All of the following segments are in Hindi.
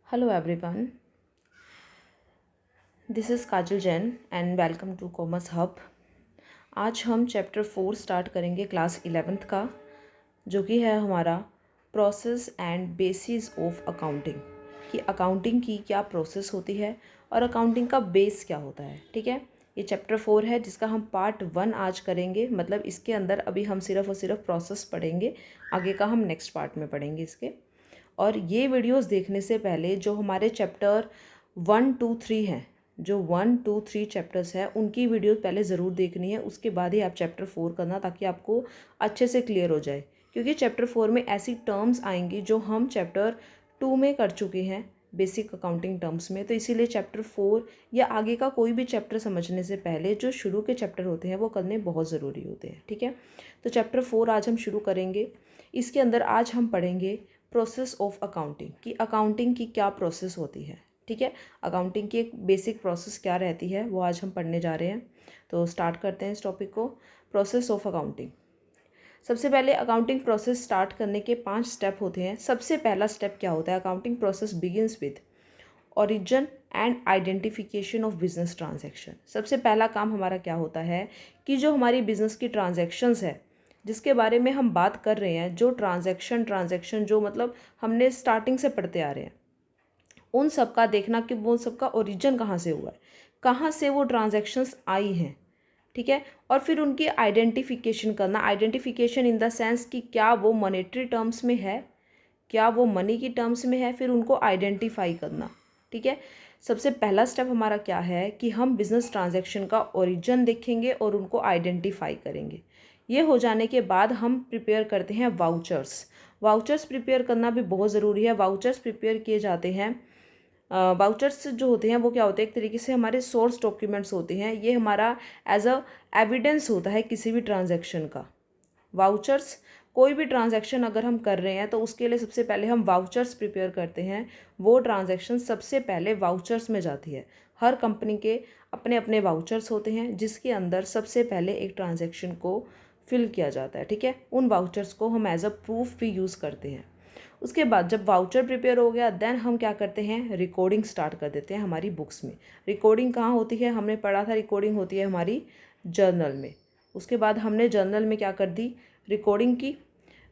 Hello everyone, this is Kajal Jain and welcome to commerce hub. आज हम चैप्टर 4 स्टार्ट करेंगे क्लास 11th का, जो कि है हमारा process and bases of accounting, कि अकाउंटिंग की क्या प्रोसेस होती है और अकाउंटिंग का बेस क्या होता है। ठीक है, ये चैप्टर 4 है जिसका हम पार्ट 1 आज करेंगे। मतलब इसके अंदर अभी हम सिर्फ और सिर्फ प्रोसेस पढ़ेंगे, आगे का हम नेक्स्ट पार्ट में पढ़ेंगे इसके। और ये वीडियोस देखने से पहले जो हमारे चैप्टर 1, 2, 3 हैं, जो 1, 2, 3 चैप्टर्स हैं, उनकी वीडियो पहले ज़रूर देखनी है। उसके बाद ही आप चैप्टर 4 करना, ताकि आपको अच्छे से क्लियर हो जाए। क्योंकि चैप्टर 4 में ऐसी टर्म्स आएंगी जो हम चैप्टर 2 में कर चुके हैं बेसिक अकाउंटिंग टर्म्स में। तो इसीलिए चैप्टर 4 या आगे का कोई भी चैप्टर समझने से पहले जो शुरू के चैप्टर होते हैं वो करने बहुत ज़रूरी होते हैं। ठीक है, तो चैप्टर 4 आज हम शुरू करेंगे। इसके अंदर आज हम पढ़ेंगे प्रोसेस ऑफ अकाउंटिंग, कि अकाउंटिंग की क्या प्रोसेस होती है। ठीक है, अकाउंटिंग की एक बेसिक प्रोसेस क्या रहती है वो आज हम पढ़ने जा रहे हैं। तो स्टार्ट करते हैं इस टॉपिक को। Process of accounting. सबसे पहले अकाउंटिंग प्रोसेस स्टार्ट करने के 5 स्टेप होते हैं। सबसे पहला स्टेप क्या होता है? Accounting process begins with origin and identification of business transaction. सबसे पहला काम हमारा क्या होता है कि जो हमारी बिजनेस की ट्रांजैक्शंस है, जिसके बारे में हम बात कर रहे हैं, जो ट्रांजैक्शन जो मतलब हमने स्टार्टिंग से पढ़ते आ रहे हैं, उन सब का देखना कि वो सबका ओरिजिन कहाँ से हुआ है, कहाँ से वो ट्रांजैक्शंस आई हैं। ठीक है, और फिर उनकी आइडेंटिफिकेशन करना। आइडेंटिफिकेशन इन द सेंस कि क्या वो मॉनेटरी टर्म्स में है, क्या वो मनी की टर्म्स में है, फिर उनको आइडेंटिफाई करना। ठीक है, सबसे पहला स्टेप हमारा क्या है कि हम बिजनेस ट्रांजैक्शन का ओरिजिन देखेंगे और उनको आइडेंटिफाई करेंगे। ये हो जाने के बाद हम प्रिपेयर करते हैं वाउचर्स। वाउचर्स प्रिपेयर करना भी बहुत ज़रूरी है। वाउचर्स प्रिपेयर किए जाते हैं। वाउचर्स जो होते हैं वो क्या होते हैं? एक तरीके से हमारे सोर्स डॉक्यूमेंट्स होते हैं। ये हमारा एज अ एविडेंस होता है किसी भी ट्रांजैक्शन का। वाउचर्स, कोई भी ट्रांजैक्शन अगर हम कर रहे हैं तो उसके लिए सबसे पहले हम वाउचर्स प्रिपेयर करते हैं। वो ट्रांजैक्शन सबसे पहले वाउचर्स में जाती है। हर कंपनी के अपने अपने वाउचर्स होते हैं, जिसके अंदर सबसे पहले एक ट्रांजैक्शन को फिल किया जाता है। ठीक है, उन वाउचर्स को हम एज अ प्रूफ भी यूज़ करते हैं। उसके बाद जब वाउचर प्रिपेयर हो गया, देन हम क्या करते हैं? रिकॉर्डिंग स्टार्ट कर देते हैं हमारी बुक्स में। रिकॉर्डिंग कहाँ होती है? हमने पढ़ा था रिकॉर्डिंग होती है हमारी जर्नल में। उसके बाद हमने जर्नल में क्या कर दी? रिकॉर्डिंग की।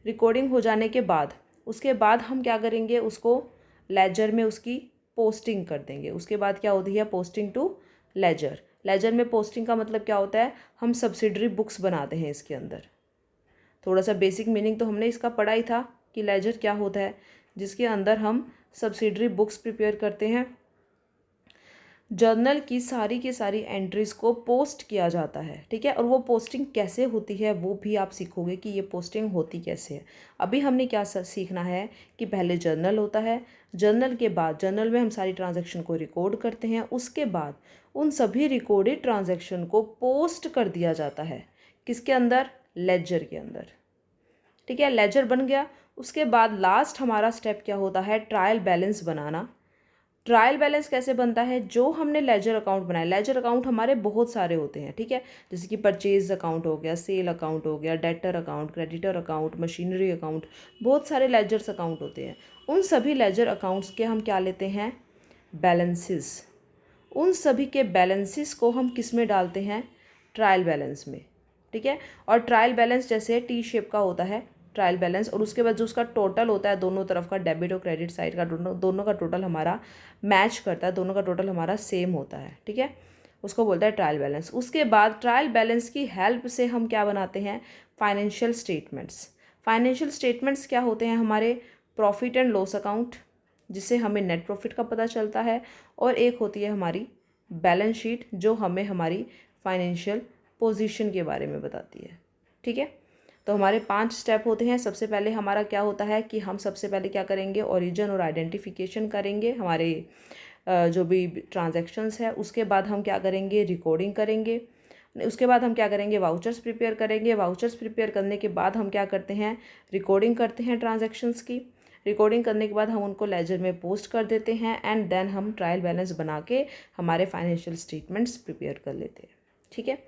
रिकॉर्डिंग हो जाने के बाद उसके बाद हम क्या करेंगे? उसको लेजर में उसकी पोस्टिंग कर देंगे। उसके बाद क्या होती है? Posting to ledger. लेजर में पोस्टिंग का मतलब क्या होता है? हम सब्सिडरी बुक्स बनाते हैं इसके अंदर। थोड़ा सा बेसिक मीनिंग तो हमने इसका पढ़ा ही था कि लेजर क्या होता है, जिसके अंदर हम सब्सिडरी बुक्स प्रिपेयर करते हैं। जर्नल की सारी एंट्रीज़ को पोस्ट किया जाता है। ठीक है, और वो पोस्टिंग कैसे होती है वो भी आप सीखोगे कि ये पोस्टिंग होती कैसे है। अभी हमने क्या सीखना है कि पहले जर्नल होता है। जर्नल के बाद जर्नल में हम सारी ट्रांजैक्शन को रिकॉर्ड करते हैं। उसके बाद उन सभी रिकॉर्डेड ट्रांजैक्शन को पोस्ट कर दिया जाता है। किसके अंदर? लेजर के अंदर। ठीक है, लेजर बन गया। उसके बाद लास्ट हमारा स्टेप क्या होता है? ट्रायल बैलेंस बनाना। ट्रायल बैलेंस कैसे बनता है? जो हमने लेजर अकाउंट बनाया, लेजर अकाउंट हमारे बहुत सारे होते हैं। ठीक है, जैसे कि परचेज अकाउंट हो गया, सेल अकाउंट हो गया, debtor account, creditor account, machinery account, बहुत सारे लेजर्स अकाउंट होते हैं। उन सभी लेजर अकाउंट्स के हम क्या लेते हैं? बैलेंसेस। उन सभी के बैलेंसेस को हम किस में डालते हैं? ट्रायल बैलेंस में। ठीक है, और ट्रायल बैलेंस जैसे टी शेप का होता है ट्रायल बैलेंस, और उसके बाद जो उसका टोटल होता है, दोनों तरफ का डेबिट और क्रेडिट साइड का दोनों का टोटल हमारा मैच करता है, दोनों का टोटल हमारा सेम होता है। ठीक है, उसको बोलता है ट्रायल बैलेंस। उसके बाद ट्रायल बैलेंस की हेल्प से हम क्या बनाते हैं? Financial statements. फाइनेंशियल स्टेटमेंट्स क्या होते हैं? हमारे प्रॉफिट एंड लॉस अकाउंट, जिससे हमें नेट प्रॉफिट का पता चलता है, और एक होती है हमारी बैलेंस शीट, जो हमें हमारी फाइनेंशियल पोजीशन के बारे में बताती है। ठीक है, तो हमारे 5 स्टेप होते हैं। सबसे पहले हमारा क्या होता है कि हम सबसे पहले क्या करेंगे? ओरिजिन और आइडेंटिफिकेशन करेंगे हमारे जो भी ट्रांजैक्शंस है। उसके बाद हम क्या करेंगे? रिकॉर्डिंग करेंगे। उसके बाद हम क्या करेंगे? वाउचर्स प्रिपेयर करेंगे। वाउचर्स प्रिपेयर करने के बाद हम क्या करते हैं? रिकॉर्डिंग करते हैं ट्रांजैक्शंस की। रिकॉर्डिंग करने के बाद हम उनको लेजर में पोस्ट कर देते हैं, एंड देन हम ट्रायल बैलेंस बना के हमारे फाइनेंशियल स्टेटमेंट्स प्रिपेयर कर लेते हैं। ठीक है,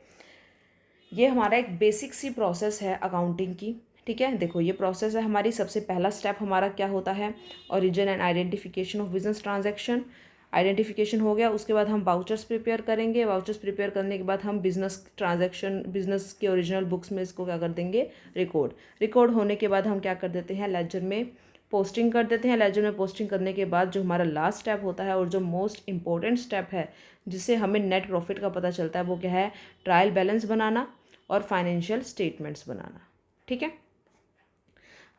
ये हमारा एक बेसिक सी प्रोसेस है अकाउंटिंग की। ठीक है, देखो ये प्रोसेस है हमारी। सबसे पहला स्टेप हमारा क्या होता है, origin and identification of business transaction. Identification हो गया, उसके बाद हम वाउचर्स प्रिपेयर करेंगे। वाउचर्स प्रिपेयर करने के बाद हम बिजनेस ट्रांजैक्शन, बिजनेस के ओरिजिनल बुक्स में इसको क्या कर देंगे, रिकॉर्ड होने के बाद हम क्या कर देते हैं, लेजर में पोस्टिंग कर देते हैं। लेजर में पोस्टिंग करने के बाद जो हमारा लास्ट स्टेप होता है और जो मोस्ट इंपॉर्टेंट स्टेप है जिससे हमें नेट प्रॉफिट का पता चलता है, वो क्या है, ट्रायल बैलेंस बनाना और फाइनेंशियल स्टेटमेंट्स बनाना। ठीक है,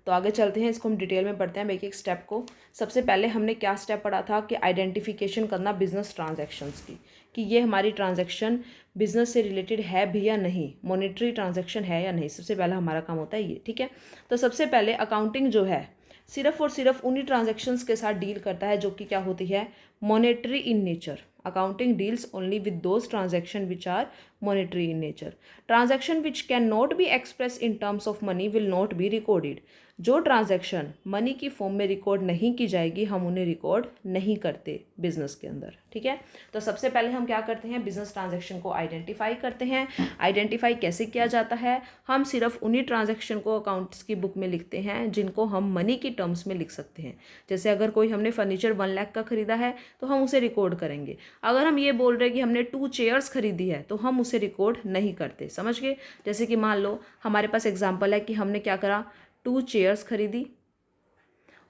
तो आगे चलते हैं, इसको हम डिटेल में पढ़ते हैं एक एक स्टेप को। सबसे पहले हमने क्या स्टेप पढ़ा था कि आइडेंटिफिकेशन करना बिजनेस ट्रांजैक्शंस की, कि ये हमारी ट्रांजैक्शन बिजनेस से रिलेटेड है भी या नहीं, मॉनेटरी ट्रांजैक्शन है या नहीं। सबसे पहला हमारा काम होता है ये। ठीक है, तो सबसे पहले अकाउंटिंग जो है सिर्फ और सिर्फ उन्हीं ट्रांजैक्शंस के साथ डील करता है जो कि क्या होती है, monetary in nature. Accounting deals only with those transaction which are monetary in nature. Transaction which can not be express in terms of money will not be recorded. जो ट्रांजैक्शन मनी की फॉर्म में रिकॉर्ड नहीं की जाएगी, हम उन्हें रिकॉर्ड नहीं करते बिजनेस के अंदर। ठीक है, तो सबसे पहले हम क्या करते हैं, बिजनेस ट्रांजैक्शन को आइडेंटिफाई करते हैं। आइडेंटिफाई कैसे किया जाता है, हम सिर्फ उन्हीं ट्रांजैक्शन को अकाउंट्स की बुक में लिखते हैं जिनको हम मनी की टर्म्स में लिख सकते हैं। जैसे अगर कोई हमने फर्नीचर 1 लाख का खरीदा है तो हम उसे रिकॉर्ड करेंगे। अगर हम ये बोल रहे हैं कि हमने 2 चेयर्स खरीदी है तो हम उसे रिकॉर्ड नहीं करते। समझ गए? जैसे कि मान लो हमारे पास एग्जाम्पल है कि हमने क्या करा, 2 चेयर्स खरीदी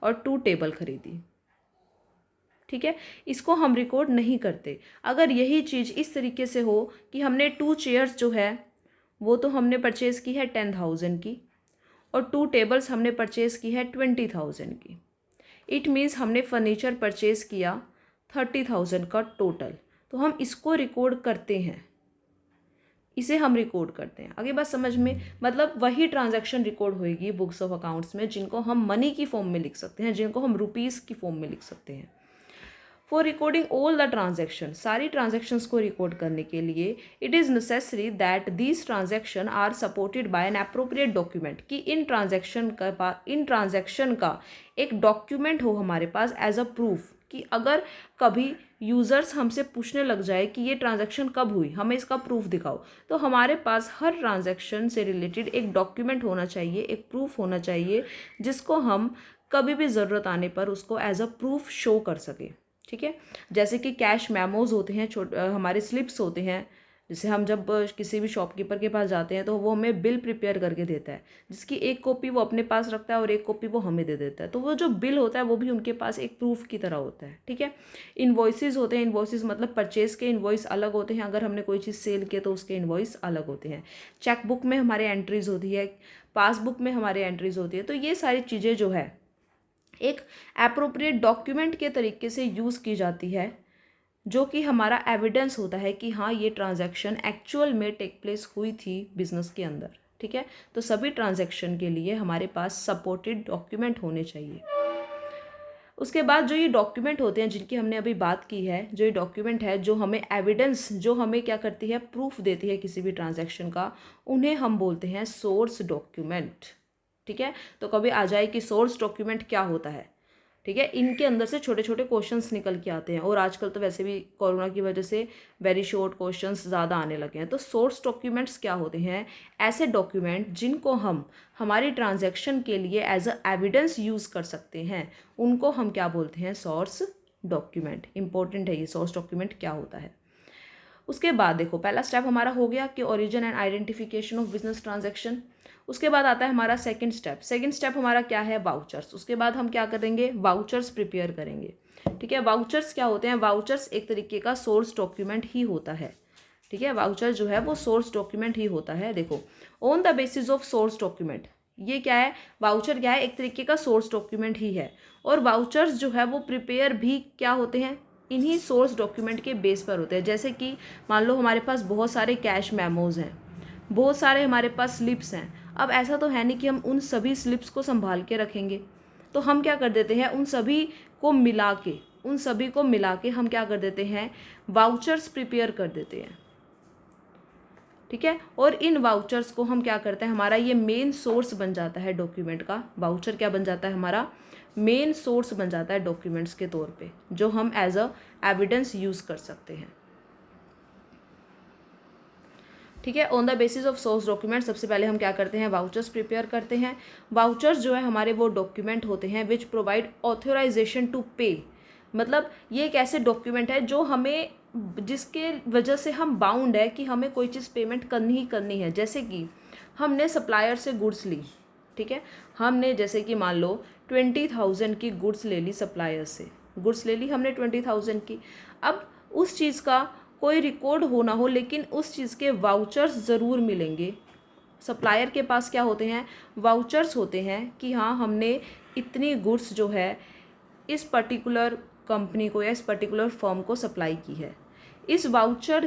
और 2 टेबल खरीदी। ठीक है, इसको हम रिकॉर्ड नहीं करते। अगर यही चीज़ इस तरीके से हो कि हमने 2 चेयर्स जो है वो तो हमने परचेज़ की है 10,000 की और 2 टेबल्स हमने परचेज़ की है 20,000 की। इट मीन्स हमने फर्नीचर परचेज़ किया 30,000 का टोटल, तो हम इसको रिकॉर्ड करते हैं, इसे हम रिकॉर्ड करते हैं। आगे बात समझ में? मतलब वही ट्रांजैक्शन रिकॉर्ड होएगी बुक्स ऑफ अकाउंट्स में जिनको हम मनी की फॉर्म में लिख सकते हैं, जिनको हम रुपीज़ की फॉर्म में लिख सकते हैं। For recording all the transaction, सारी ट्रांजेक्शन्स को रिकॉर्ड करने के लिए it is necessary that these transaction are supported by an appropriate document, कि इन ट्रांजेक्शन का एक डॉक्यूमेंट हो हमारे पास एज अ प्रूफ, कि अगर कभी यूज़र्स हमसे पूछने लग जाए कि ये ट्रांजैक्शन कब हुई, हमें इसका प्रूफ दिखाओ, तो हमारे पास हर ट्रांजैक्शन से रिलेटेड एक डॉक्यूमेंट होना चाहिए, एक प्रूफ होना चाहिए, जिसको हम कभी भी ज़रूरत आने पर उसको एज अ प्रूफ शो कर सके। ठीक है, जैसे कि कैश मेमोज होते हैं, हमारे स्लिप्स होते हैं। जैसे हम जब किसी भी शॉपकीपर के पास जाते हैं तो वो हमें बिल प्रिपेयर करके देता है, जिसकी एक कॉपी वो अपने पास रखता है और एक कॉपी वो हमें दे देता है। तो वो जो बिल होता है वो भी उनके पास एक प्रूफ की तरह होता है। ठीक है, इन्वॉइसेस होते हैं। इन्वॉइसेस मतलब परचेज के इन्वॉइस अलग होते हैं, अगर हमने कोई चीज़ सेल की तो उसके इन्वॉइस अलग होते हैं। चेकबुक में हमारे एंट्रीज होती है, पासबुक में हमारे एंट्रीज होती है। तो ये सारी चीज़ें जो है एक एप्रोप्रिएट डॉक्यूमेंट के तरीके से यूज़ की जाती है, जो कि हमारा एविडेंस होता है कि हाँ ये ट्रांजैक्शन एक्चुअल में टेक प्लेस हुई थी बिजनेस के अंदर। ठीक है, तो सभी ट्रांजैक्शन के लिए हमारे पास सपोर्टेड डॉक्यूमेंट होने चाहिए। उसके बाद जो ये डॉक्यूमेंट होते हैं जिनकी हमने अभी बात की है, जो ये डॉक्यूमेंट है जो हमें एविडेंस, जो हमें क्या करती है, प्रूफ देती है किसी भी ट्रांजैक्शन का, उन्हें हम बोलते हैं सोर्स डॉक्यूमेंट। ठीक है, तो कभी आ जाए कि सोर्स डॉक्यूमेंट क्या होता है। ठीक है, इनके अंदर से छोटे छोटे क्वेश्चंस निकल के आते हैं और आजकल तो वैसे भी कोरोना की वजह से वेरी शॉर्ट क्वेश्चंस ज़्यादा आने लगे हैं। तो सोर्स डॉक्यूमेंट्स क्या होते हैं? ऐसे डॉक्यूमेंट जिनको हम हमारी ट्रांजैक्शन के लिए एज अ एविडेंस यूज़ कर सकते हैं, उनको हम क्या बोलते हैं? Source document. इंपॉर्टेंट है ये सोर्स डॉक्यूमेंट क्या होता है। उसके बाद देखो, पहला स्टेप हमारा हो गया कि origin and identification of business transaction. उसके बाद आता है हमारा सेकंड स्टेप। सेकंड स्टेप हमारा क्या है? वाउचर्स। उसके बाद हम क्या करेंगे? वाउचर्स प्रिपेयर करेंगे। ठीक है, वाउचर्स क्या होते हैं? वाउचर्स एक तरीके का सोर्स डॉक्यूमेंट ही होता है। ठीक है, वाउचर जो है वो सोर्स डॉक्यूमेंट ही होता है। देखो, on the basis of source document, ये क्या है? वाउचर क्या है? एक तरीके का सोर्स डॉक्यूमेंट ही है। और वाउचर्स जो है वो प्रिपेयर भी क्या होते हैं? इन्हीं सोर्स डॉक्यूमेंट के बेस पर होते हैं। जैसे कि मान लो हमारे पास बहुत सारे कैश मेमोज हैं, बहुत सारे हमारे पास स्लिप्स हैं। अब ऐसा तो है नहीं कि हम उन सभी स्लिप्स को संभाल के रखेंगे, तो हम क्या कर देते हैं, उन सभी को मिला के हम क्या कर देते हैं? वाउचर्स प्रिपेयर कर देते हैं। ठीक है, और इन वाउचर्स को हम क्या करते हैं, हमारा ये मेन सोर्स बन जाता है डॉक्यूमेंट का। वाउचर क्या बन जाता है? हमारा मेन सोर्स बन जाता है डॉक्यूमेंट्स के तौर पे, जो हम एज अ एविडेंस यूज़ कर सकते हैं। ठीक है। On the basis of source document सबसे पहले हम क्या करते हैं, वाउचर्स प्रिपेयर करते हैं। वाउचर्स जो है हमारे वो डॉक्यूमेंट होते हैं विच प्रोवाइड ऑथोराइजेशन टू पे, मतलब ये एक ऐसे डॉक्यूमेंट है जो हमें, जिसके वजह से हम बाउंड है कि हमें कोई चीज़ पेमेंट करनी ही करनी है। जैसे कि हमने सप्लायर से गुड्स ली, ठीक है, हमने जैसे कि मान लो 20,000 की गुड्स ले ली, सप्लायर से गुड्स ले ली हमने 20,000 की। अब उस चीज़ का कोई रिकॉर्ड हो ना हो, लेकिन उस चीज़ के वाउचर्स ज़रूर मिलेंगे। सप्लायर के पास क्या होते हैं, वाउचर्स होते हैं कि हाँ हमने इतनी गुड्स जो है इस पर्टिकुलर कंपनी को या इस पर्टिकुलर फर्म को सप्लाई की है। इस वाउचर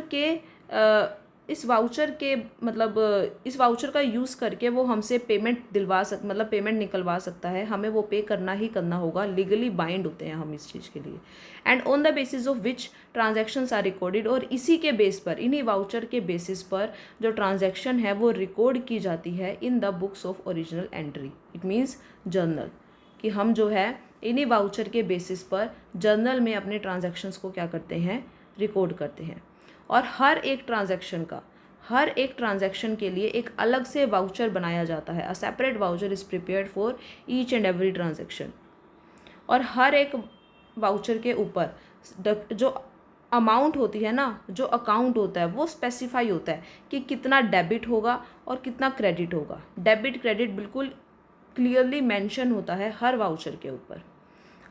के मतलब इस वाउचर का यूज़ करके वो हमसे पेमेंट मतलब पेमेंट निकलवा सकता है। हमें वो पे करना ही करना होगा, लीगली बाइंड होते हैं हम इस चीज़ के लिए। And on the basis of which transactions are recorded, और इसी के बेस पर, इन्हीं वाउचर के बेसिस पर जो ट्रांजैक्शन है वो रिकॉर्ड की जाती है इन the books of original entry. It means journal, कि हम जो है इन्हीं वाउचर के बेसिस पर जर्नल में अपने ट्रांजैक्शंस को क्या करते हैं, रिकॉर्ड करते हैं। और हर एक ट्रांजैक्शन के लिए एक अलग से वाउचर बनाया जाता है। A separate voucher is prepared for each and every transaction. और हर एक वाउचर के ऊपर जो अमाउंट होती है ना, जो अकाउंट होता है वो स्पेसिफाई होता है कि कितना डेबिट होगा और कितना क्रेडिट होगा। डेबिट क्रेडिट बिल्कुल क्लियरली मेंशन होता है हर वाउचर के ऊपर।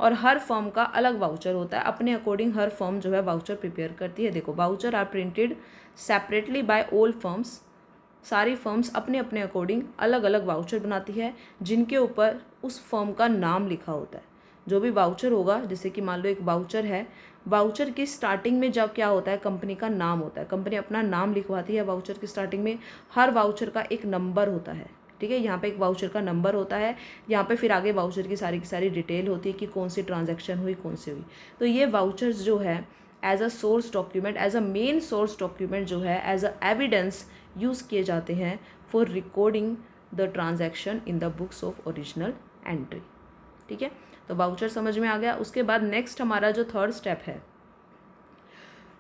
और हर फर्म का अलग वाउचर होता है, अपने अकॉर्डिंग हर फर्म जो है वाउचर प्रिपेयर करती है। देखो, voucher are printed separately by all firms. सारी फर्म्स अपने अपने अकॉर्डिंग अलग अलग वाउचर बनाती है जिनके ऊपर उस फर्म का नाम लिखा होता है। जो भी वाउचर होगा, जैसे कि मान लो एक वाउचर है, वाउचर की स्टार्टिंग में जब क्या होता है, कंपनी का नाम होता है, कंपनी अपना नाम लिखवाती है वाउचर की स्टार्टिंग में। हर वाउचर का एक नंबर होता है, ठीक है, यहाँ पे एक वाउचर का नंबर होता है, यहाँ पे फिर आगे वाउचर की सारी डिटेल होती है कि कौन सी ट्रांजैक्शन हुई, कौन सी हुई। तो ये वाउचर्स जो है as a source document, as a main source document जो है एज अ एविडेंस यूज़ किए जाते हैं for recording the transaction in the books of original entry. ठीक है, तो वाउचर समझ में आ गया। उसके बाद नेक्स्ट हमारा जो थर्ड स्टेप है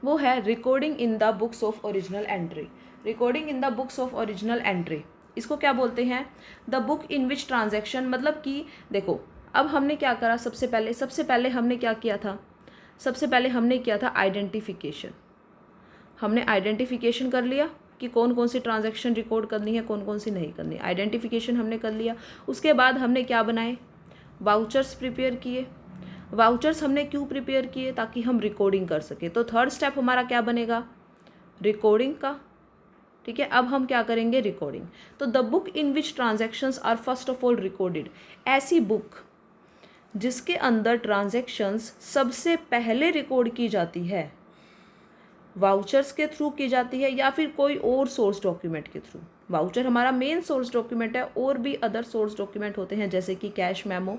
वो है recording in the books of original entry. Recording in the books of original entry, इसको क्या बोलते हैं, the book in which transaction. मतलब कि देखो, अब हमने क्या करा, सबसे पहले हमने क्या किया था, सबसे पहले हमने किया था आइडेंटिफिकेशन। हमने आइडेंटिफिकेशन कर लिया कि कौन कौन सी ट्रांजैक्शन रिकॉर्ड करनी है, कौन कौन सी नहीं करनी। आइडेंटिफिकेशन हमने कर लिया। उसके बाद हमने क्या बनाए, वाउचर्स प्रिपेयर किए। वाउचर्स हमने क्यों प्रिपेयर किए, ताकि हम रिकॉर्डिंग कर सके। तो थर्ड स्टेप हमारा क्या बनेगा, रिकॉर्डिंग का। ठीक है, अब हम क्या करेंगे, रिकॉर्डिंग। तो the book in which transactions are first of all recorded, ऐसी बुक जिसके अंदर ट्रांजैक्शंस सबसे पहले रिकॉर्ड की जाती है, वाउचर्स के थ्रू की जाती है या फिर कोई और सोर्स डॉक्यूमेंट के थ्रू। वाउचर हमारा मेन सोर्स डॉक्यूमेंट है, और भी अदर सोर्स डॉक्यूमेंट होते हैं जैसे कि cash memo,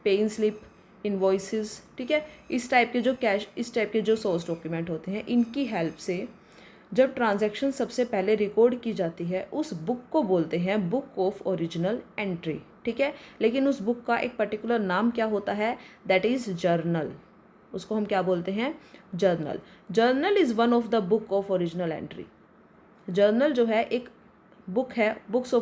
paying slip, invoices. ठीक है, इस टाइप के जो सोर्स डॉक्यूमेंट होते हैं, इनकी हेल्प से जब ट्रांजैक्शन सबसे पहले रिकॉर्ड की जाती है, उस बुक को बोलते हैं बुक ऑफ ओरिजिनल एंट्री। ठीक है, लेकिन उस बुक का एक पर्टिकुलर नाम क्या होता है, दैट इज़ जर्नल। उसको हम क्या बोलते हैं, journal. Journal is one of the book of original entry. Journal जो है एक बुक है, बुक्स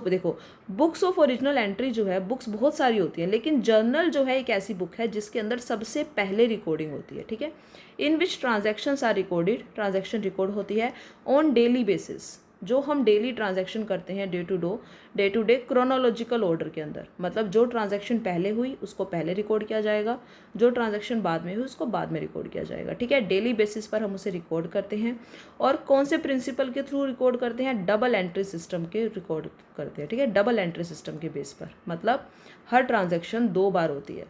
ऑफ ओरिजिनल एंट्री जो है, बुक्स बहुत सारी होती हैं, लेकिन जर्नल जो है एक ऐसी बुक है जिसके अंदर सबसे पहले रिकॉर्डिंग होती है। ठीक है, in which transactions are recorded, transaction record होती है ऑन डेली बेसिस। जो हम डेली ट्रांजैक्शन करते हैं day to day chronological order के अंदर, मतलब जो ट्रांजैक्शन पहले हुई उसको पहले रिकॉर्ड किया जाएगा, जो ट्रांजैक्शन बाद में हुई उसको बाद में रिकॉर्ड किया जाएगा। ठीक है, डेली बेसिस पर हम उसे रिकॉर्ड करते हैं। और कौन से प्रिंसिपल के थ्रू रिकॉर्ड करते हैं, डबल एंट्री सिस्टम के रिकॉर्ड करते हैं। ठीक है, डबल एंट्री सिस्टम के बेस पर, मतलब हर ट्रांजैक्शन 2 बार होती है,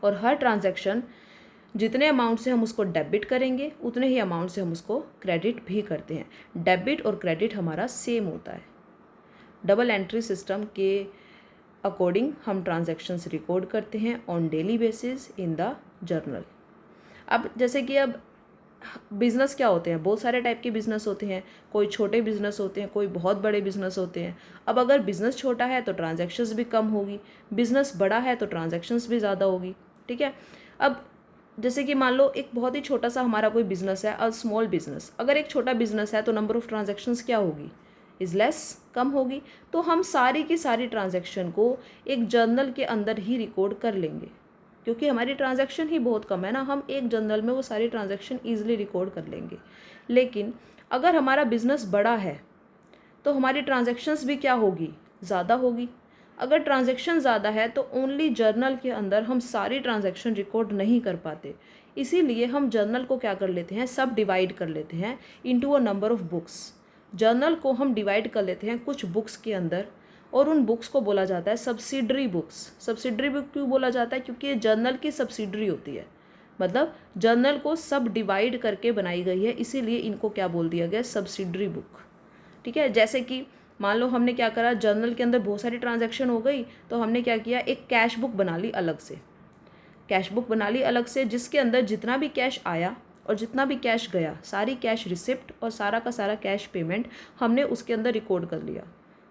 और हर ट्रांजैक्शन जितने अमाउंट से हम उसको डेबिट करेंगे उतने ही अमाउंट से हम उसको क्रेडिट भी करते हैं। डेबिट और क्रेडिट हमारा सेम होता है। डबल एंट्री सिस्टम के अकॉर्डिंग हम ट्रांजैक्शंस रिकॉर्ड करते हैं on daily basis in the journal. अब जैसे कि अब बिज़नेस क्या होते हैं, बहुत सारे टाइप के बिज़नेस होते हैं। कोई छोटे बिज़नेस होते हैं, कोई बहुत बड़े बिज़नेस होते हैं। अब अगर बिज़नेस छोटा है तो ट्रांजैक्शंस भी कम होगी, बिज़नेस बड़ा है तो ट्रांजैक्शंस भी ज़्यादा होगी। ठीक है, अब जैसे कि मान लो एक बहुत ही छोटा सा हमारा कोई बिजनेस है, अ स्मॉल बिजनेस, अगर एक छोटा बिजनेस है तो नंबर ऑफ ट्रांजेक्शन्स क्या होगी, इज़ लेस, कम होगी। तो हम सारी की सारी ट्रांजेक्शन को एक जर्नल के अंदर ही रिकॉर्ड कर लेंगे, क्योंकि हमारी ट्रांजैक्शन ही बहुत कम है ना, हम एक जर्नल में वो सारी ट्रांजैक्शन ईजिली रिकॉर्ड कर लेंगे। लेकिन अगर हमारा बिजनेस बड़ा है तो हमारी ट्रांजैक्शंस भी क्या होगी, ज़्यादा होगी। अगर ट्रांजैक्शन ज़्यादा है तो ओनली जर्नल के अंदर हम सारी ट्रांजैक्शन रिकॉर्ड नहीं कर पाते, इसीलिए हम जर्नल को क्या कर लेते हैं, सब डिवाइड कर लेते हैं into a number of books. Journal को हम डिवाइड कर लेते हैं कुछ बुक्स के अंदर, और उन बुक्स को बोला जाता है सब्सिडरी बुक्स। सब्सिडरी बुक क्यों बोला जाता है, क्योंकि ये जर्नल की सब्सिडरी होती है, मतलब जर्नल को सब डिवाइड करके बनाई गई है, इसीलिए इनको क्या बोल दिया गया, सब्सिडरी बुक। ठीक है, जैसे कि मान लो हमने क्या करा, जर्नल के अंदर बहुत सारी ट्रांजैक्शन हो गई, तो हमने क्या किया, एक कैश बुक बना ली अलग से। कैश बुक बना ली अलग से, जिसके अंदर जितना भी कैश आया और जितना भी कैश गया, सारी कैश रिसिप्ट और सारा का सारा कैश पेमेंट हमने उसके अंदर रिकॉर्ड कर लिया।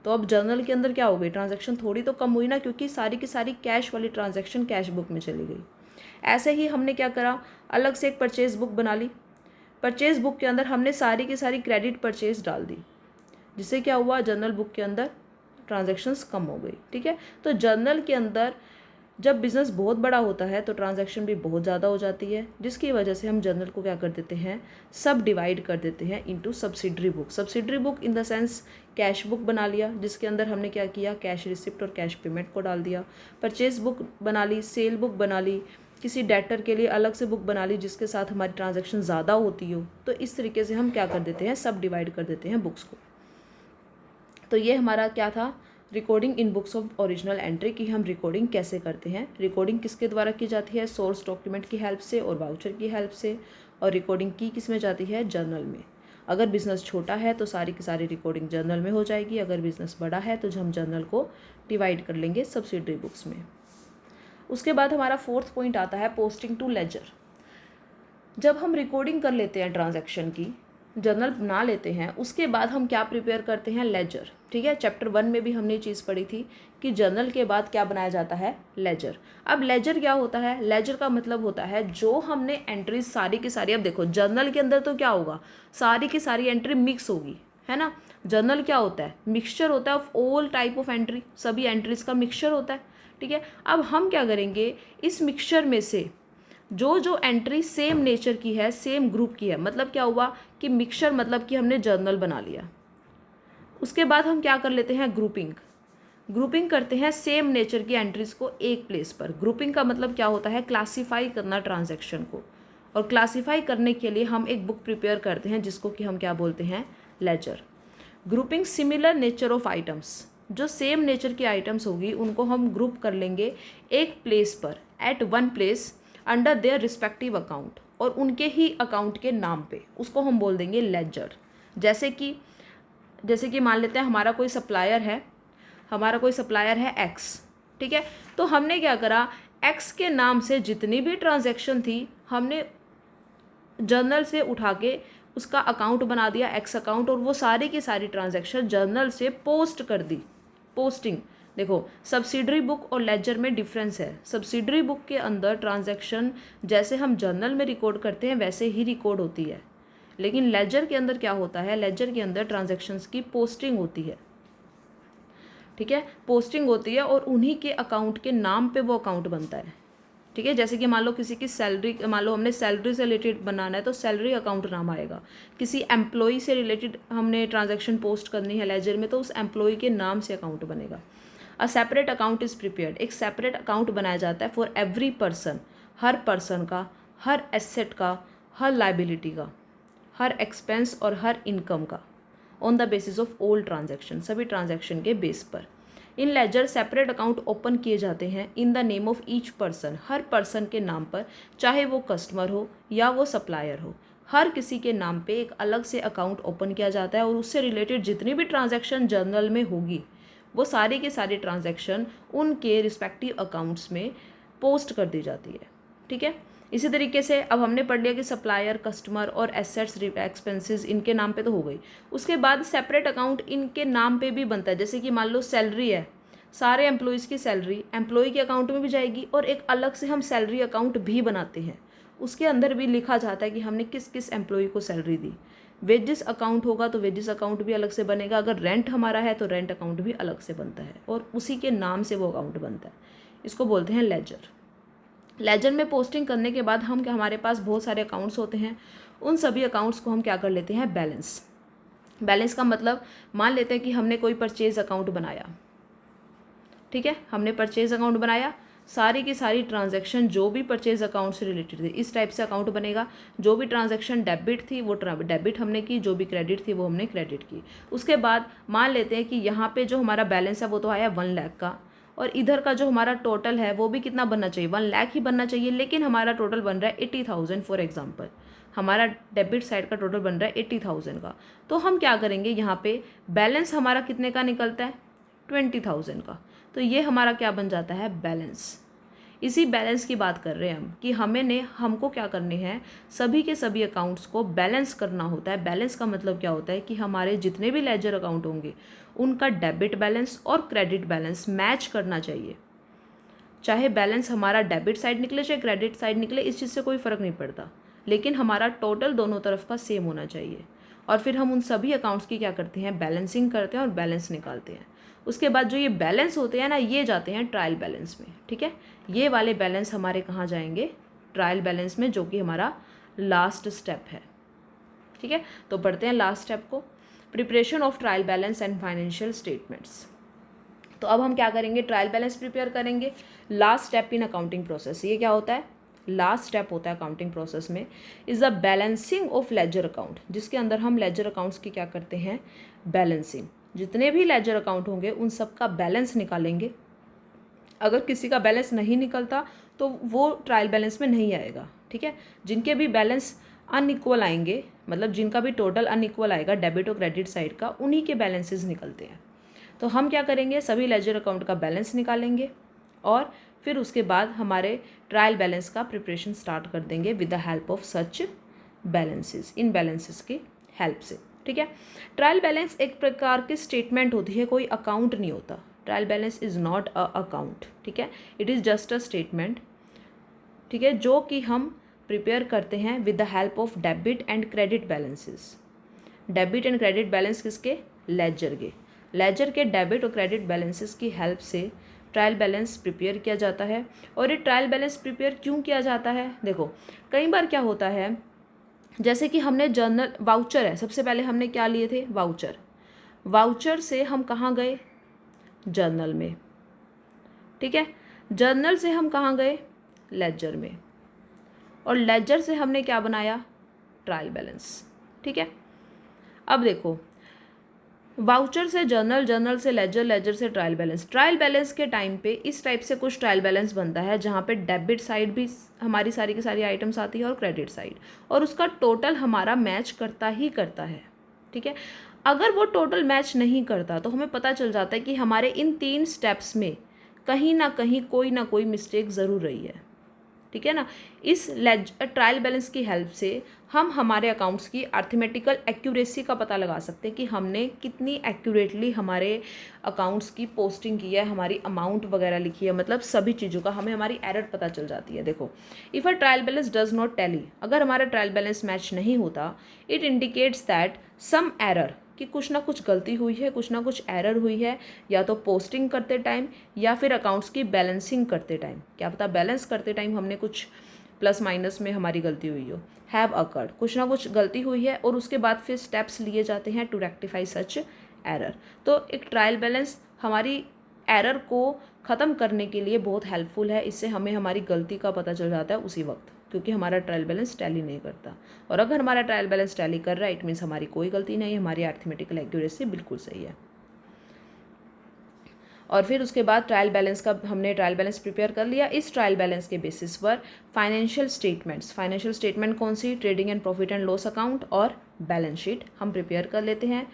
तो अब जर्नल के अंदर क्या हो गई, ट्रांजैक्शन थोड़ी तो कम हुई ना, क्योंकि सारी की सारी कैश वाली ट्रांजैक्शन कैश बुक में चली गई। ऐसे ही हमने क्या करा, अलग से एक परचेज बुक बना ली। परचेज बुक के अंदर हमने सारी की सारी क्रेडिट परचेज डाल दी, जिससे क्या हुआ, जर्नल बुक के अंदर ट्रांजैक्शंस कम हो गई। ठीक है, तो जर्नल के अंदर जब बिज़नेस बहुत बड़ा होता है तो ट्रांजैक्शन भी बहुत ज़्यादा हो जाती है, जिसकी वजह से हम जर्नल को क्या कर देते हैं, सब डिवाइड कर देते हैं into subsidiary book. Subsidiary book in the sense cash book बना लिया, जिसके अंदर हमने क्या किया, कैश रिसिप्ट और कैश पेमेंट को डाल दिया। परचेज बुक बना ली, सेल बुक बना ली, किसी डेटर के लिए अलग से बुक बना ली जिसके साथ हमारी ट्रांजैक्शन ज़्यादा होती हो। तो इस तरीके से हम क्या कर देते हैं, सब डिवाइड कर देते हैं बुक्स को। तो ये हमारा क्या था, recording in books of original entry की हम रिकॉर्डिंग कैसे करते हैं। रिकॉर्डिंग किसके द्वारा की जाती है, सोर्स डॉक्यूमेंट की हेल्प से और वाउचर की हेल्प से। और रिकॉर्डिंग की किस में जाती है, जर्नल में। अगर बिज़नेस छोटा है तो सारी की सारी रिकॉर्डिंग जर्नल में हो जाएगी, अगर बिज़नेस बड़ा है तो हम जर्नल को डिवाइड कर लेंगे सब्सिडरी बुक्स में। उसके बाद हमारा फोर्थ पॉइंट आता है पोस्टिंग टू लेजर। जब हम रिकॉर्डिंग कर लेते हैं ट्रांजैक्शन की, जर्नल बना लेते हैं, उसके बाद हम क्या प्रिपेयर करते हैं, लेजर। ठीक है, चैप्टर 1 में भी हमने ये चीज़ पढ़ी थी कि जर्नल के बाद क्या बनाया जाता है, लेजर। अब लेजर क्या होता है, लेजर का मतलब होता है जो हमने एंट्रीज सारी की सारी, अब देखो जर्नल के अंदर तो क्या होगा, सारी की सारी एंट्री मिक्स होगी, है ना। जर्नल क्या होता है, मिक्सचर होता है of all type of entry, सभी एंट्रीज का मिक्सचर होता है। ठीक है, अब हम क्या करेंगे, इस मिक्सचर में से जो जो एंट्री सेम नेचर की है, सेम ग्रुप की है, मतलब क्या हुआ कि मिक्सचर, मतलब कि हमने जर्नल बना लिया। उसके बाद हम क्या कर लेते हैं, ग्रुपिंग। ग्रुपिंग करते हैं सेम नेचर की एंट्रीज को एक प्लेस पर। ग्रुपिंग का मतलब क्या होता है, क्लासीफाई करना ट्रांजैक्शन को, और क्लासीफाई करने के लिए हम एक बुक प्रिपेयर करते हैं जिसको कि हम क्या बोलते हैं, ledger. Grouping similar nature of items, जो सेम नेचर की आइटम्स होगी उनको हम ग्रुप कर लेंगे एक प्लेस पर, at one place, under their respective account, और उनके ही अकाउंट के नाम पे, उसको हम बोल देंगे लेजर। जैसे कि मान लेते हैं हमारा कोई सप्लायर है, एक्स। ठीक है, तो हमने क्या करा, एक्स के नाम से जितनी भी ट्रांजैक्शन थी हमने जर्नल से उठा के उसका अकाउंट बना दिया, एक्स अकाउंट, और वो सारी की सारी ट्रांजैक्शन जर्नल से पोस्ट कर दी। पोस्टिंग, देखो सब्सिडरी बुक और लेजर में डिफरेंस है। सब्सिडरी बुक के अंदर ट्रांजैक्शन जैसे हम जर्नल में रिकॉर्ड करते हैं वैसे ही रिकॉर्ड होती है, लेकिन लेजर के अंदर क्या होता है, लेजर के अंदर ट्रांजैक्शंस की पोस्टिंग होती है। ठीक है, पोस्टिंग होती है और उन्हीं के अकाउंट के नाम पे वो अकाउंट बनता है। ठीक है, जैसे कि मान लो किसी की सैलरी, मान लो हमने सैलरी से रिलेटेड बनाना है तो सैलरी अकाउंट नाम आएगा। किसी एम्प्लॉई से रिलेटेड हमने ट्रांजैक्शन पोस्ट करनी है लेजर में तो उस एम्प्लॉई के नाम से अकाउंट बनेगा। A separate account is prepared, एक सेपरेट अकाउंट बनाया जाता है for every person, her person का, हर एसेट का, हर लाइबिलिटी का, हर एक्सपेंस और हर इनकम का, on the basis of all transaction, सभी ट्रांजैक्शन के बेस पर। इन लेजर सेपरेट अकाउंट ओपन किए जाते हैं in the name of each person, her person के नाम पर, चाहे वो कस्टमर हो या वो सप्लायर हो, हर किसी के नाम पे एक अलग से अकाउंट ओपन किया जाता है और उससे रिलेटेड जितनी भी ट्रांजैक्शन जर्नल में होगी वो सारी के सारी ट्रांजैक्शन उनके रिस्पेक्टिव अकाउंट्स में पोस्ट कर दी जाती है। ठीक है, इसी तरीके से अब हमने पढ़ लिया कि सप्लायर, कस्टमर और एसेट्स, एक्सपेंसेस इनके नाम पे तो हो गई। उसके बाद सेपरेट अकाउंट इनके नाम पे भी बनता है। जैसे कि मान लो सैलरी है, सारे एम्प्लॉयज़ की सैलरी एम्प्लॉय के अकाउंट में भी जाएगी और एक अलग से हम सैलरी अकाउंट भी बनाते हैं उसके अंदर भी लिखा जाता है कि हमने किस किस एम्प्लॉय को सैलरी दी। वेजेस अकाउंट होगा तो वेजेस अकाउंट भी अलग से बनेगा, अगर रेंट हमारा है तो रेंट अकाउंट भी अलग से बनता है और उसी के नाम से वो अकाउंट बनता है। इसको बोलते हैं लेजर। लेजर में पोस्टिंग करने के बाद हम हमारे पास बहुत सारे अकाउंट्स होते हैं, उन सभी अकाउंट्स को हम क्या कर लेते हैं, बैलेंस। बैलेंस का मतलब मान लेते हैं कि हमने कोई परचेज अकाउंट बनाया, ठीक है, हमने परचेज अकाउंट बनाया, सारी की सारी ट्रांजैक्शन जो भी परचेज अकाउंट से रिलेटेड थी इस टाइप से अकाउंट बनेगा। जो भी ट्रांजैक्शन डेबिट थी वो डेबिट हमने की, जो भी क्रेडिट थी वो हमने क्रेडिट की। उसके बाद मान लेते हैं कि यहाँ पे जो हमारा बैलेंस है वो तो आया 1 लाख का, और इधर का जो हमारा टोटल है वो भी कितना बनना चाहिए, 1 लाख ही बनना चाहिए, लेकिन हमारा टोटल बन रहा है 80,000 फॉर एग्जाम्पल। हमारा डेबिट साइड का टोटल बन रहा है 80,000 का। तो हम क्या करेंगे, यहाँ पे बैलेंस हमारा कितने का निकलता है, 20,000 का। तो ये हमारा क्या बन जाता है, बैलेंस। इसी बैलेंस की बात कर रहे हैं हम कि हमको क्या करने हैं, सभी के सभी अकाउंट्स को बैलेंस करना होता है। बैलेंस का मतलब क्या होता है कि हमारे जितने भी लेजर अकाउंट होंगे उनका डेबिट बैलेंस और क्रेडिट बैलेंस मैच करना चाहिए। चाहे बैलेंस हमारा डेबिट साइड निकले चाहे क्रेडिट साइड निकले, इस चीज़ से कोई फ़र्क नहीं पड़ता, लेकिन हमारा टोटल दोनों तरफ का सेम होना चाहिए। और फिर हम उन सभी अकाउंट्स की क्या करते हैं, बैलेंसिंग करते हैं और बैलेंस निकालते हैं। उसके बाद जो ये बैलेंस होते हैं ना, ये जाते हैं ट्रायल बैलेंस में, ठीक है। ये वाले बैलेंस हमारे कहाँ जाएंगे, ट्रायल बैलेंस में, जो कि हमारा लास्ट स्टेप है, ठीक है। तो पढ़ते हैं लास्ट स्टेप को, preparation of trial balance and financial statements. तो अब हम क्या करेंगे, ट्रायल बैलेंस प्रिपेयर करेंगे। Last step in accounting process, ये क्या होता है, लास्ट स्टेप होता है अकाउंटिंग प्रोसेस में, is the balancing of ledger account, जिसके अंदर हम लेजर अकाउंट्स की क्या करते हैं, बैलेंसिंग। जितने भी लेजर अकाउंट होंगे उन सब का बैलेंस निकालेंगे। अगर किसी का बैलेंस नहीं निकलता तो वो ट्रायल बैलेंस में नहीं आएगा, ठीक है। जिनके भी बैलेंस अनइक्वल आएंगे, मतलब जिनका भी टोटल अनइक्वल आएगा डेबिट और क्रेडिट साइड का, उन्हीं के बैलेंसेस निकलते हैं। तो हम क्या करेंगे, सभी लेजर अकाउंट का बैलेंस निकालेंगे और फिर उसके बाद हमारे ट्रायल बैलेंस का प्रिपरेशन स्टार्ट कर देंगे with the help of such balances, in balances की हेल्प से, ठीक है। ट्रायल बैलेंस एक प्रकार की स्टेटमेंट होती है, कोई अकाउंट नहीं होता। Trial balance is not a account, ठीक है, it is just a statement, ठीक है, जो कि हम प्रिपेयर करते हैं with the help of debit and credit balances. Debit and credit balance किसके, लेजर के। लेजर के डेबिट और क्रेडिट बैलेंसेस की हेल्प से ट्रायल बैलेंस प्रिपेयर किया जाता है। और ये ट्रायल बैलेंस प्रिपेयर क्यों किया जाता है, देखो कई बार क्या होता है, जैसे कि हमने जर्नल वाउचर है, सबसे पहले हमने क्या लिए थे, वाउचर। वाउचर से हम कहाँ गए, जर्नल में, ठीक है। जर्नल से हम कहाँ गए, लेजर में, और लेजर से हमने क्या बनाया, ट्रायल बैलेंस, ठीक है। अब देखो, वाउचर से जर्नल, जर्नल से लेजर, लेजर से ट्रायल बैलेंस। ट्रायल बैलेंस के टाइम पे इस टाइप से कुछ ट्रायल बैलेंस बनता है जहाँ पे डेबिट साइड भी हमारी सारी की सारी आइटम्स आती है और क्रेडिट साइड, और उसका टोटल हमारा मैच करता ही करता है, ठीक है। अगर वो टोटल मैच नहीं करता तो हमें पता चल जाता है कि हमारे इन 3 स्टेप्स में कहीं ना कोई मिस्टेक ज़रूर रही है, ठीक है ना। इस ट्रायल बैलेंस की हेल्प से हम हमारे अकाउंट्स की अर्थमेटिकल एक्यूरेसी का पता लगा सकते हैं कि हमने कितनी एक्यूरेटली हमारे अकाउंट्स की पोस्टिंग की है, हमारी अमाउंट वगैरह लिखी है, मतलब सभी चीज़ों का हमें हमारी एरर पता चल जाती है। देखो, if a trial balance does not tally, अगर हमारा ट्रायल बैलेंस मैच नहीं होता, it indicates that some error, कि कुछ ना कुछ गलती हुई है, कुछ ना कुछ एरर हुई है, या तो पोस्टिंग करते टाइम या फिर अकाउंट्स की बैलेंसिंग करते टाइम, क्या पता बैलेंस करते टाइम हमने कुछ प्लस माइनस में हमारी गलती हुई हो, हैव अकर्ड, कुछ ना कुछ गलती हुई है, और उसके बाद फिर स्टेप्स लिए जाते हैं टू रेक्टिफाई सच एरर। तो एक ट्रायल बैलेंस हमारी एरर को ख़त्म करने के लिए बहुत हेल्पफुल है, इससे हमें हमारी गलती का पता चल जाता है उसी वक्त, क्योंकि हमारा ट्रायल बैलेंस टैली नहीं करता। और अगर हमारा ट्रायल बैलेंस टैली कर रहा है, इट मीन्स हमारी कोई गलती नहीं है, हमारी अर्थमेटिकल एक्यूरेसी बिल्कुल सही है। और फिर उसके बाद ट्रायल बैलेंस का हमने ट्रायल बैलेंस प्रिपेयर कर लिया। इस ट्रायल बैलेंस के बेसिस पर फाइनेंशियल स्टेटमेंट्स, फाइनेंशियल स्टेटमेंट कौन सी, trading and profit and loss account और बैलेंस शीट हम प्रिपेयर कर लेते हैं।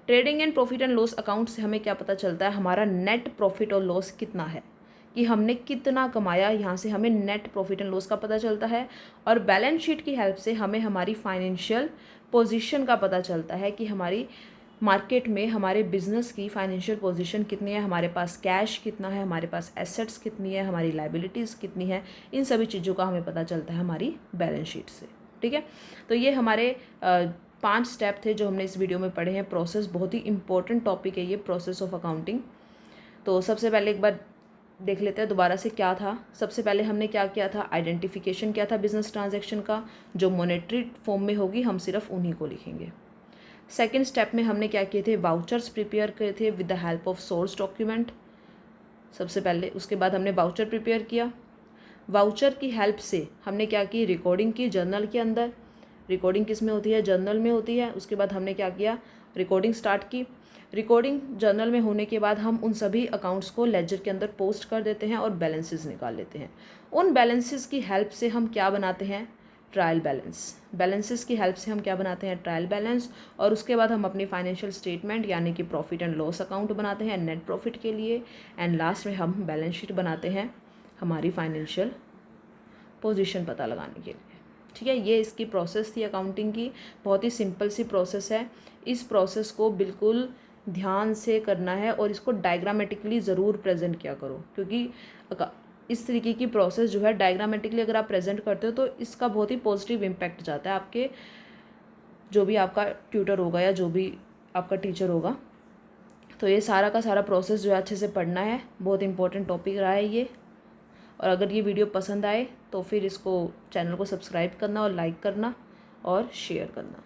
Trading and profit and loss account से हमें क्या पता चलता है, हमारा नेट प्रॉफिट और लॉस कितना है, कि हमने कितना कमाया, यहाँ से हमें नेट प्रॉफिट एंड लॉस का पता चलता है। और बैलेंस शीट की हेल्प से हमें हमारी फाइनेंशियल पोजीशन का पता चलता है कि हमारी मार्केट में हमारे बिजनेस की फाइनेंशियल पोजीशन कितनी है, हमारे पास कैश कितना है, हमारे पास एसेट्स कितनी है, हमारी लाइबिलिटीज़ कितनी है, इन सभी चीज़ों का हमें पता चलता है हमारी बैलेंस शीट से। ठीक है, तो ये हमारे 5 स्टेप थे जो हमने इस वीडियो में पढ़े हैं। प्रोसेस बहुत ही इंपॉर्टेंट टॉपिक है ये, प्रोसेस ऑफ अकाउंटिंग। तो सबसे पहले एक बार देख लेते हैं दोबारा से क्या था। सबसे पहले हमने क्या किया था, आइडेंटिफिकेशन किया था बिजनेस ट्रांजैक्शन का, जो मॉनेटरी फॉर्म में होगी हम सिर्फ उन्हीं को लिखेंगे। सेकेंड स्टेप में हमने क्या किए थे, वाउचर्स प्रिपेयर किए थे with the help of source document सबसे पहले। उसके बाद हमने वाउचर प्रिपेयर किया। वाउचर की हेल्प से हमने क्या की, रिकॉर्डिंग की जर्नल के अंदर। रिकॉर्डिंग किस में होती है, जर्नल में होती है। उसके बाद हमने क्या किया, रिकॉर्डिंग स्टार्ट की। रिकॉर्डिंग जर्नल में होने के बाद हम उन सभी अकाउंट्स को लेजर के अंदर पोस्ट कर देते हैं और बैलेंसेस निकाल लेते हैं। उन बैलेंसेस की हेल्प से हम क्या बनाते हैं, ट्रायल बैलेंस। बैलेंसेस की हेल्प से हम क्या बनाते हैं, ट्रायल बैलेंस। और उसके बाद हम अपनी फाइनेंशियल स्टेटमेंट यानी कि प्रॉफिट एंड लॉस अकाउंट बनाते हैं नेट प्रॉफिट के लिए। एंड लास्ट में हम बैलेंस शीट बनाते हैं हमारी फाइनेंशियल पोजीशन पता लगाने के लिए। ठीक है, ये इसकी प्रोसेस थी अकाउंटिंग की। बहुत ही सिंपल सी प्रोसेस है। इस प्रोसेस को बिल्कुल ध्यान से करना है और इसको डायग्रामेटिकली ज़रूर प्रेजेंट किया करो, क्योंकि इस तरीके की प्रोसेस जो है डायग्रामेटिकली अगर आप प्रेजेंट करते हो तो इसका बहुत ही पॉजिटिव इम्पैक्ट जाता है आपके जो भी आपका ट्यूटर होगा या जो भी आपका टीचर होगा। तो ये सारा का सारा प्रोसेस जो है अच्छे से पढ़ना है। बहुत इंपॉर्टेंट टॉपिक रहा है ये। और अगर ये वीडियो पसंद आए तो फिर इसको चैनल को सब्सक्राइब करना और लाइक करना और शेयर करना।